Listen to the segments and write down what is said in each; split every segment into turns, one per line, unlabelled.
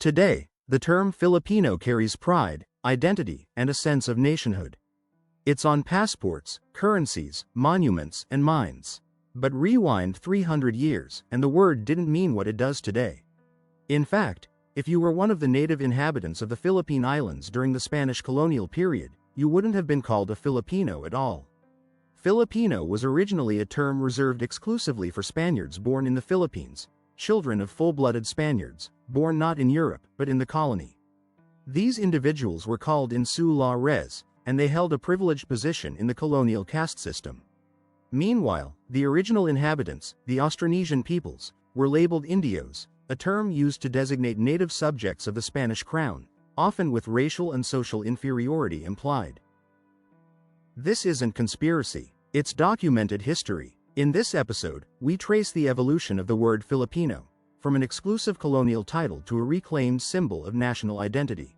Today, the term Filipino carries pride, identity, and a sense of nationhood. It's on passports, currencies, monuments, and mines. But rewind 300 years, and the word didn't mean what it does today. In fact, if you were one of the native inhabitants of the Philippine Islands during the Spanish colonial period, you wouldn't have been called a Filipino at all. Filipino was originally a term reserved exclusively for Spaniards born in the Philippines, children of full-blooded Spaniards, born not in Europe but in the colony. These individuals were called insula res, and they held a privileged position in the colonial caste system. Meanwhile, the original inhabitants, the Austronesian peoples, were labeled Indios, a term used to designate native subjects of the Spanish crown, often with racial and social inferiority implied. This isn't conspiracy, it's documented history. In this episode, we trace the evolution of the word Filipino, from an exclusive colonial title to a reclaimed symbol of national identity.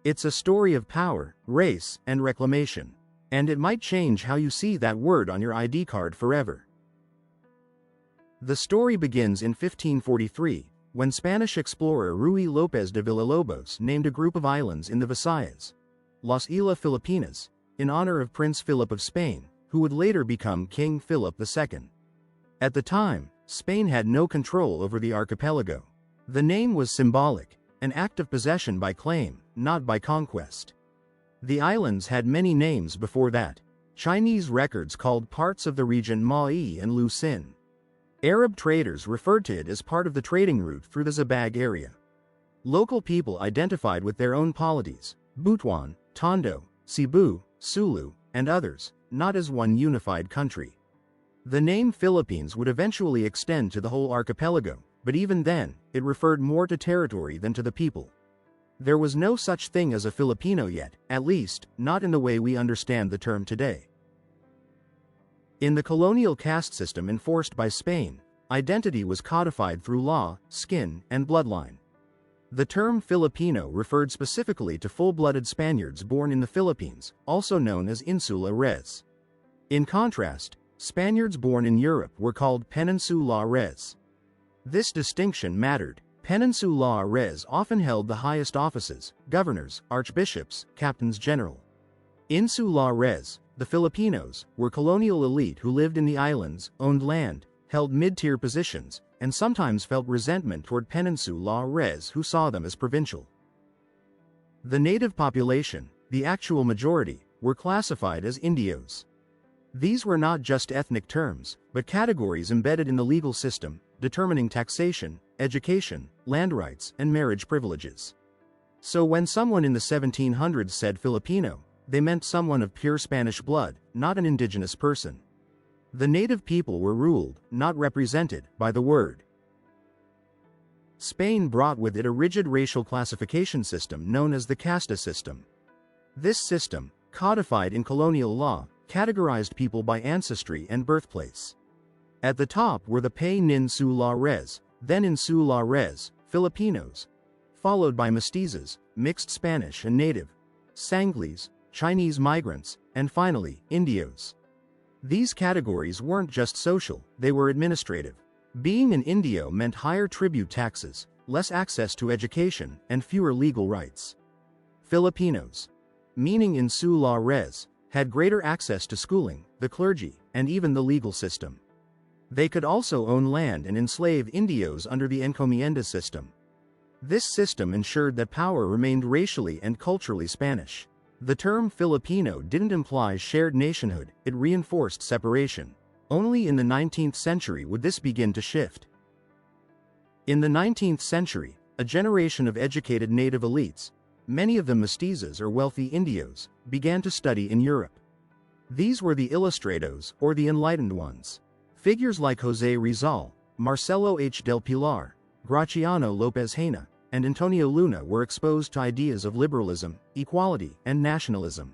It's a story of power, race, and reclamation. And it might change how you see that word on your ID card forever. The story begins in 1543, when Spanish explorer Ruy López de Villalobos named a group of islands in the Visayas, Las Islas Filipinas, in honor of Prince Philip of Spain, who would later become King Philip II. At the time, Spain had no control over the archipelago. The name was symbolic, an act of possession by claim, not by conquest. The islands had many names before that. Chinese records called parts of the region Ma'i and Lucin. Arab traders referred to it as part of the trading route through the Zabag area. Local people identified with their own polities, Butuan, Tondo, Cebu, Sulu, and others, not as one unified country. The name Philippines would eventually extend to the whole archipelago, but even then, it referred more to territory than to the people. There was no such thing as a Filipino yet, at least, not in the way we understand the term today. In the colonial caste system enforced by Spain, identity was codified through law, skin, and bloodline. The term Filipino referred specifically to full-blooded Spaniards born in the Philippines, also known as insula res. In contrast, Spaniards born in Europe were called peninsula res. This distinction mattered. Peninsula res often held the highest offices, governors, archbishops, captains general. Insula res, the Filipinos, were colonial elite who lived in the islands, owned land, held mid-tier positions, and sometimes felt resentment toward Peninsula res who saw them as provincial. The native population, the actual majority, were classified as Indios. These were not just ethnic terms, but categories embedded in the legal system, determining taxation, education, land rights, and marriage privileges. So when someone in the 1700s said Filipino, they meant someone of pure Spanish blood, not an indigenous person. The native people were ruled, not represented, by the word. Spain brought with it a rigid racial classification system known as the casta system. This system, codified in colonial law, categorized people by ancestry and birthplace. At the top were the Peninsula res, then Insula res, Filipinos, followed by mestizos, mixed Spanish and native, Sanglis, Chinese migrants, and finally, Indios. These categories weren't just social, they were administrative. Being an Indio meant higher tribute taxes, less access to education, and fewer legal rights. Filipinos, meaning Insula res, had greater access to schooling, the clergy, and even the legal system. They could also own land and enslave Indios under the encomienda system. This system ensured that power remained racially and culturally Spanish. The term Filipino didn't imply shared nationhood, it reinforced separation. Only in the 19th century would this begin to shift. In the 19th century, a generation of educated native elites, many of them mestizos or wealthy Indios, began to study in Europe. These were the Ilustrados, or the enlightened ones. Figures like José Rizal, Marcelo H. del Pilar, Graciano López Haina, and Antonio Luna were exposed to ideas of liberalism, equality, and nationalism.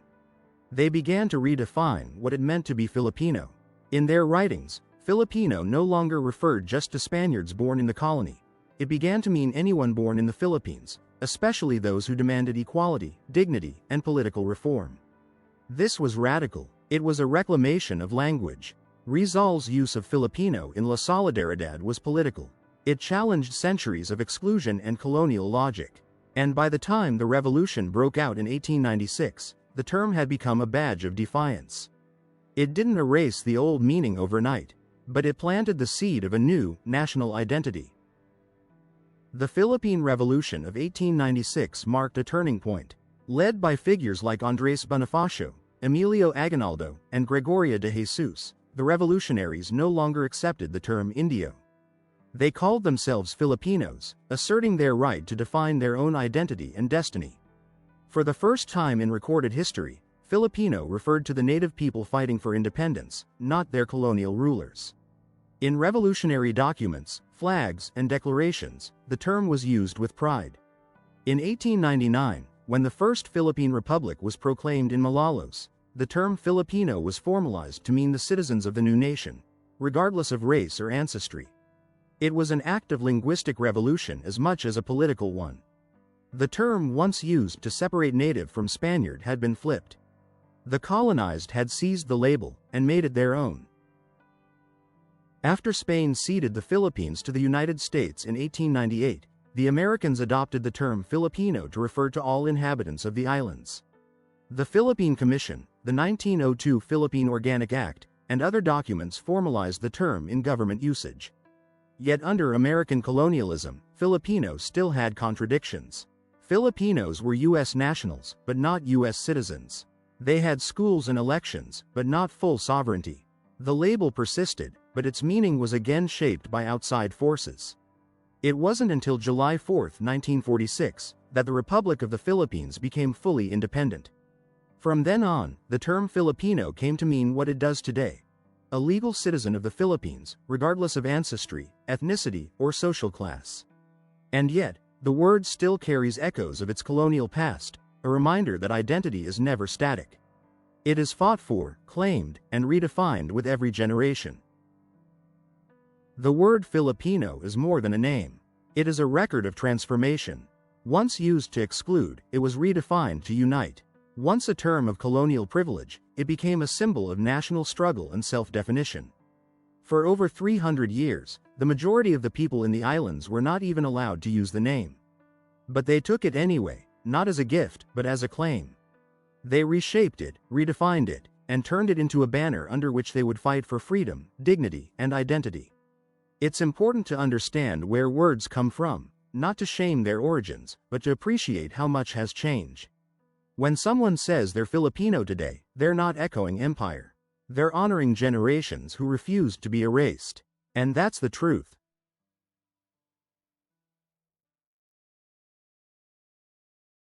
They began to redefine what it meant to be Filipino. In their writings, Filipino no longer referred just to Spaniards born in the colony. It began to mean anyone born in the Philippines, especially those who demanded equality, dignity, and political reform. This was radical. It was a reclamation of language. Rizal's use of Filipino in La Solidaridad was political. It challenged centuries of exclusion and colonial logic. And by the time the revolution broke out in 1896, the term had become a badge of defiance. It didn't erase the old meaning overnight, but it planted the seed of a new, national identity. The Philippine Revolution of 1896 marked a turning point. Led by figures like Andrés Bonifacio, Emilio Aguinaldo, and Gregoria de Jesus, the revolutionaries no longer accepted the term Indio. They called themselves Filipinos, asserting their right to define their own identity and destiny. For the first time in recorded history, Filipino referred to the native people fighting for independence, not their colonial rulers. In revolutionary documents, flags, and declarations, the term was used with pride. In 1899, when the First Philippine Republic was proclaimed in Malolos, the term Filipino was formalized to mean the citizens of the new nation, regardless of race or ancestry. It was an act of linguistic revolution as much as a political one. The term once used to separate native from Spaniard had been flipped. The colonized had seized the label and made it their own. After Spain ceded the Philippines to the United States in 1898, the Americans adopted the term Filipino to refer to all inhabitants of the islands. The Philippine Commission, the 1902 Philippine Organic Act, and other documents formalized the term in government usage. Yet under American colonialism, Filipino still had contradictions. Filipinos were U.S. nationals, but not U.S. citizens. They had schools and elections, but not full sovereignty. The label persisted, but its meaning was again shaped by outside forces. It wasn't until July 4, 1946, that the Republic of the Philippines became fully independent. From then on, the term Filipino came to mean what it does today: a legal citizen of the Philippines, regardless of ancestry, ethnicity, or social class. And yet, the word still carries echoes of its colonial past, a reminder that identity is never static. It is fought for, claimed, and redefined with every generation. The word Filipino is more than a name. It is a record of transformation. Once used to exclude, it was redefined to unite. Once a term of colonial privilege, it became a symbol of national struggle and self-definition. For over 300 years, the majority of the people in the islands were not even allowed to use the name. But they took it anyway, not as a gift, but as a claim. They reshaped it, redefined it, and turned it into a banner under which they would fight for freedom, dignity, and identity. It's important to understand where words come from, not to shame their origins, but to appreciate how much has changed. When someone says they're Filipino today, they're not echoing empire. They're honoring generations who refused to be erased. And that's the truth.